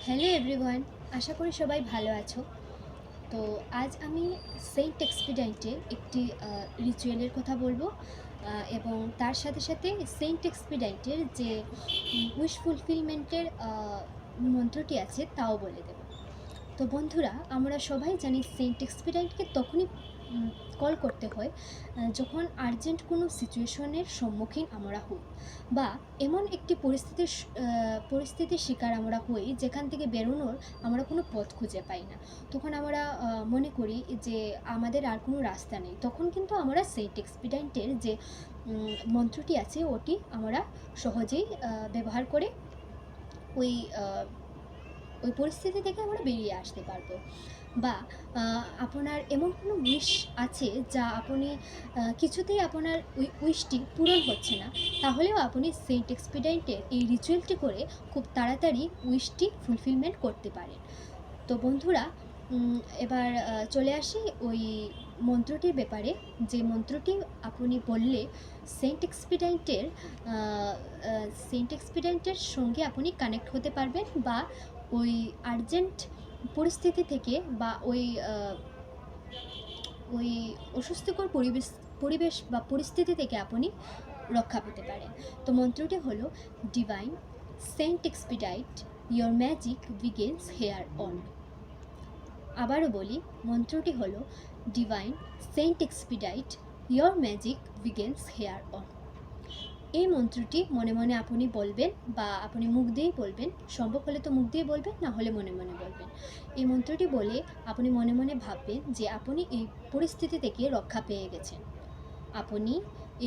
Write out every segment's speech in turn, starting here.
Hello everyone, আশা করি সবাই ভালো আছো। তো আজ আমি সেন্ট এক্সপিডাইন্টের একটি রিচুয়ালের কথা বলবো, এবং তার সাথে সাথে সেন্ট এক্সপিডাইন্টের যে উইশ ফুলফিলমেন্টের মন্ত্রটি আছে তাও বলে দেব। তো বন্ধুরা, আমরা সবাই জানি সেন্ট এক্সপিডাইন্টকে তখনই কল করতে হয় যখন আর্জেন্ট কোনো সিচুয়েশনের সম্মুখীন আমরা হই, বা এমন একটি পরিস্থিতির শিকার আমরা হই যেখান থেকে বেরোনোর আমরা কোনো পথ খুঁজে পাই না। তখন আমরা মনে করি যে আমাদের আর কোনো রাস্তা নেই। তখন কিন্তু আমরা সেন্ট এক্সপিডাইন্টের যে মন্ত্রটি আছে ওটি আমরা সহজেই ব্যবহার করে ওই ওই পরিস্থিতি থেকে আমরা বেরিয়ে আসতে পারবো। বা আপনার এমন কোনো উইশ আছে যা আপনি কিছুতেই আপনার ওই উইশটি পূরণ হচ্ছে না, তাহলেও আপনি সেন্ট এক্সপিডাইন্টের এই রিচুয়ালটি করে খুব তাড়াতাড়ি উইশটি ফুলফিলমেন্ট করতে পারেন। তো বন্ধুরা, এবার চলে আসি ওই মন্ত্রটির ব্যাপারে। যে মন্ত্রটি আপনি বললে সেন্ট এক্সপিডেন্টের সঙ্গে আপনি কানেক্ট হতে পারবেন, বা ওই আর্জেন্ট পরিস্থিতি থেকে বা ওই অস্বস্তিকর পরিবেশ বা পরিস্থিতি থেকে আপনি রক্ষা পেতে পারেন। তো মন্ত্রটি হলো, divine saint expedite your magic begins here on. আবারও বলি, মন্ত্রটি হলো, divine saint expedite your magic begins here on. এই মন্ত্রটি মনে মনে আপনি বলবেন, বা আপনি মুখ দিয়েই বলবেন। সম্ভব হলে তো মুখ দিয়ে বলবেন, না হলে মনে মনে বলবেন। এই মন্ত্রটি বলে আপনি মনে মনে ভাববেন যে আপনি এই পরিস্থিতি থেকে রক্ষা পেয়ে গেছেন। আপনি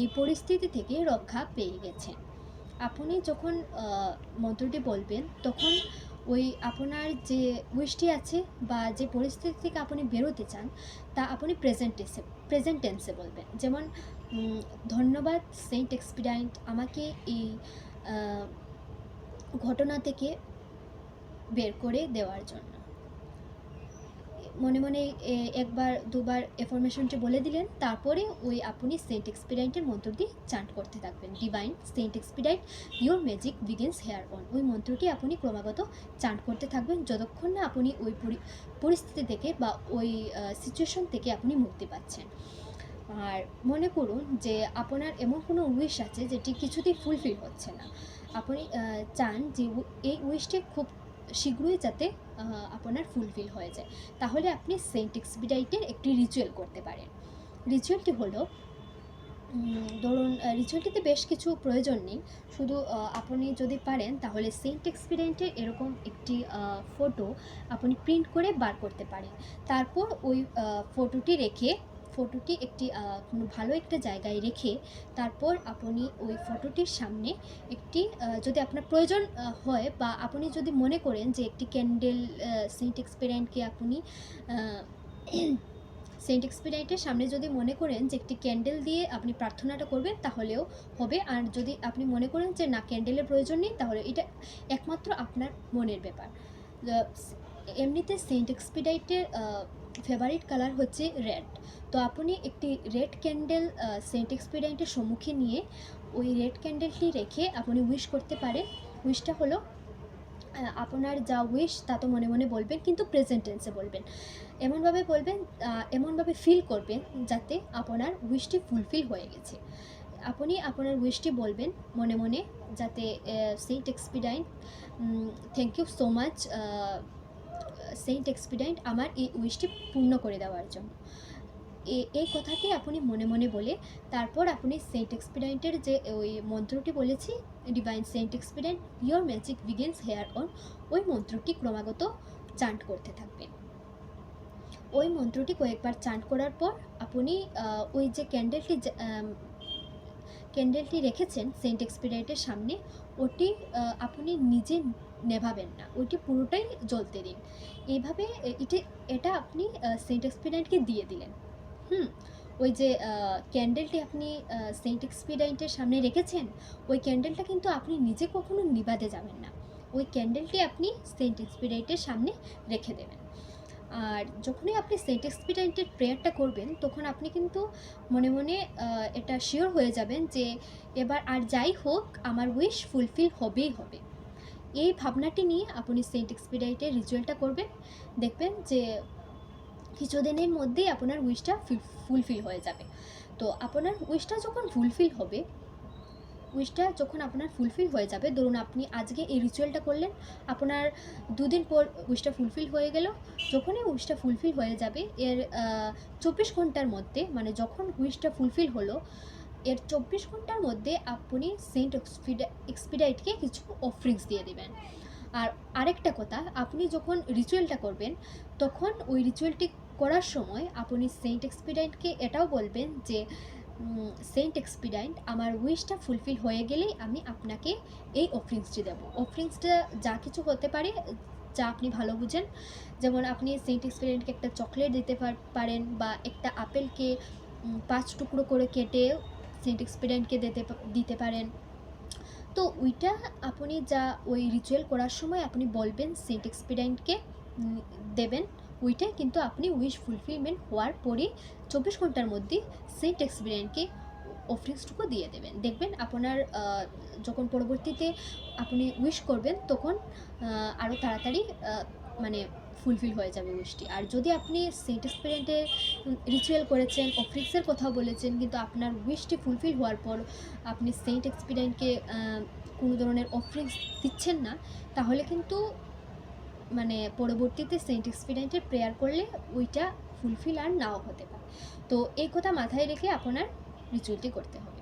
এই পরিস্থিতি থেকে রক্ষা পেয়ে গেছেন। আপনি যখন মন্ত্রটি বলবেন, তখন ওই আপনার যে উইশটি আছে বা যে পরিস্থিতি থেকে আপনি বেরোতে চান, তা আপনি প্রেজেন্ট টেন্সে বলবেন। যেমন, ধন্যবাদ সেন্ট এক্সপিডাইন্ট আমাকে এই ঘটনা থেকে বের করে দেওয়ার জন্য। মনে মনে একবার দুবার এফরমেশনটি বলে দিলেন, তারপরে ওই আপনি সেন্ট এক্সপিডাইন্টের মন্ত্রটি চান্ট করতে থাকবেন। Divine saint expedite your magic begins here on. ওই মন্ত্রটি আপনি ক্রমাগত চান্ট করতে থাকবেন যতক্ষণ না আপনি ওই পরিস্থিতি থেকে বা ওই সিচুয়েশন থেকে আপনি মুক্তি পাচ্ছেন। আর মনে করুন যে আপনার এমন কোনো উইশ আছে যেটি কিছুতেই ফুলফিল হচ্ছে না। আপনি চান যে এই উইশটি খুব শীঘ্রই যাতে আপনার ফুলফিল হয়ে যায়, তাহলে আপনি সেন্ট এক্সপিডাইটের একটি রিচুয়াল করতে পারেন। রিচুয়ালটি হলো, ধরুন রিচুয়ালটিতে বেশ কিছু প্রয়োজন নেই, শুধু আপনি যদি পারেন তাহলে সেন্ট এক্সপিডাইন্টের এরকম একটি ফটো আপনি প্রিন্ট করে বার করতে পারেন। তারপর ওই ফটোটি একটি কোনো ভালো একটা জায়গায় রেখে, তারপর আপনি ওই ফটোটির সামনে একটি, যদি আপনার প্রয়োজন হয় বা আপনি যদি মনে করেন যে একটি ক্যান্ডেল, সেন্ট এক্সপিডাইন্টকে আপনি সেন্ট এক্সপিডাইন্টের সামনে যদি মনে করেন যে একটি ক্যান্ডেল দিয়ে আপনি প্রার্থনাটা করবেন, তাহলেও হবে। আর যদি আপনি মনে করেন যে না, ক্যান্ডেলের প্রয়োজন নেই, তাহলে এটা একমাত্র আপনার মনের ব্যাপার। এমনিতে সেন্ট এক্সপিডাইটের ফেভারিট কালার হচ্ছে রেড। তো আপনি একটি রেড ক্যান্ডেল সেন্ট এক্সপিডাইন্টের সম্মুখে নিয়ে ওই রেড ক্যান্ডেলটি রেখে আপনি উইশ করতে পারেন। উইশটা হলো, আপনার যা উইশ তা তো মনে মনে বলবেন, কিন্তু প্রেজেন্ট টেন্সে বলবেন। এমনভাবে বলবেন, এমনভাবে ফিল করবেন যাতে আপনার উইশটি ফুলফিল হয়ে গেছে। আপনি আপনার উইশটি বলবেন মনে মনে, যাতে saint expedite, thank you so much saint expedite আমার এই উইশটি পূর্ণ করে দেওয়ার জন্য। এই কথাটি আপনি মনে মনে বলে, তারপর আপনি সেন্ট এক্সপিডাইন্টের যে ওই মন্ত্রটি বলেছি, divine saint expedite your magic begins here on, ওই মন্ত্রটি ক্রমাগত চান্ট করতে থাকবেন। ওই মন্ত্রটি কয়েকবার চান্ট করার পর আপনি ওই যে ক্যান্ডেলটি রেখেছেন সেন্ট এক্সপিডাইন্টের সামনে, ওটি আপনি নিজে নেভাবেন না, ওইটি পুরোটাই জ্বলতে দিন। এইভাবে এটা আপনি সেন্ট এক্সপিডাইন্টকে দিয়ে দিলেন। ওই যে ক্যান্ডেলটি আপনি সেন্ট এক্সপিডাইন্টের সামনে রেখেছেন, ওই ক্যান্ডেলটা কিন্তু আপনি নিজে কখনো নিভাতে যাবেন না। ওই ক্যান্ডেলটি আপনি সেন্ট এক্সপিডাইন্টের সামনে রেখে দেবেন। আর যখনই আপনি সেন্ট এক্সপিডাইন্টের প্রেয়ারটা করবেন, তখন আপনি কিন্তু মনে মনে এটা শিওর হয়ে যাবেন যে এবার আর যাই হোক আমার উইশ ফুলফিল হবেই হবে। এই ভাবনাটি নিয়ে আপনি সেন্ট এক্সপিডাইটের রিচুয়ালটা করবেন। দেখবেন যে কিছুদিনের মধ্যেই আপনার উইশটা ফুলফিল হয়ে যাবে। তো আপনার উইশটা যখন ফুলফিল হবে, আপনার ফুলফিল হয়ে যাবে, ধরুন আপনি আজকে এই রিচুয়ালটা করলেন, আপনার 2 দিন পর উইশটা ফুলফিল হয়ে গেল। যখনই উইশটা ফুলফিল হয়ে যাবে এর 24 ঘন্টার মধ্যে, মানে যখন উইশটা ফুলফিল হলো এর 24 ঘন্টার মধ্যে আপনি সেন্ট এক্সপিডাইটকে কিছু অফারিংস দিয়ে দেবেন। আর আরেকটা কথা, আপনি যখন রিচুয়ালটা করবেন তখন ওই রিচুয়ালটি করার সময় আপনি সেন্ট এক্সপিডাইটকে এটাও বলবেন যে সেন্ট এক্সপিডাইট, আমার উইশটা ফুলফিল হয়ে গেলেই আমি আপনাকে এই অফারিংসটি দেবো। অফারিংসটা যা কিছু হতে পারে, যা আপনি ভালো বুঝেন। যেমন আপনি সেন্ট এক্সপিডাইটকে একটা চকলেট দিতে পারেন, বা একটা আপেলকে 5 টুকরো করে কেটে সেন্ট এক্সপিডাইটকে দিতে পারেন। তো ওইটা আপনি যা ওই রিচুয়াল করার সময় আপনি বলবেন সেন্ট এক্সপিডাইটকে দেবেন, ওইটাই কিন্তু আপনি উইশ ফুলফিলমেন্ট হওয়ার পরে 24 ঘন্টার মধ্যে সেন্ট এক্সপিডাইটকে অফারিংসটুকু দিয়ে দেবেন। দেখবেন আপনার যখন পরবর্তীতে আপনি উইশ করবেন তখন আরও তাড়াতাড়ি মানে ফুলফিল হয়ে যাবে উইশটি। আর যদি আপনি সেন্ট এক্সপিডাইটের রিচুয়াল করেছেন, অফারিংসের কথা বলেছেন, কিন্তু আপনার উইশটি ফুলফিল হওয়ার পর আপনি সেন্ট এক্সপিডাইটকে কোনো ধরনের অফারিংস দিচ্ছেন না, তাহলে কিন্তু মানে পরবর্তীতে সেন্ট এক্সপিডাইটের প্রেয়ার করলে ওইটা ফুলফিল আর নাও হতে পারে। তো এই কথা মাথায় রেখে আপনার রিচুয়ালটি করতে হবে।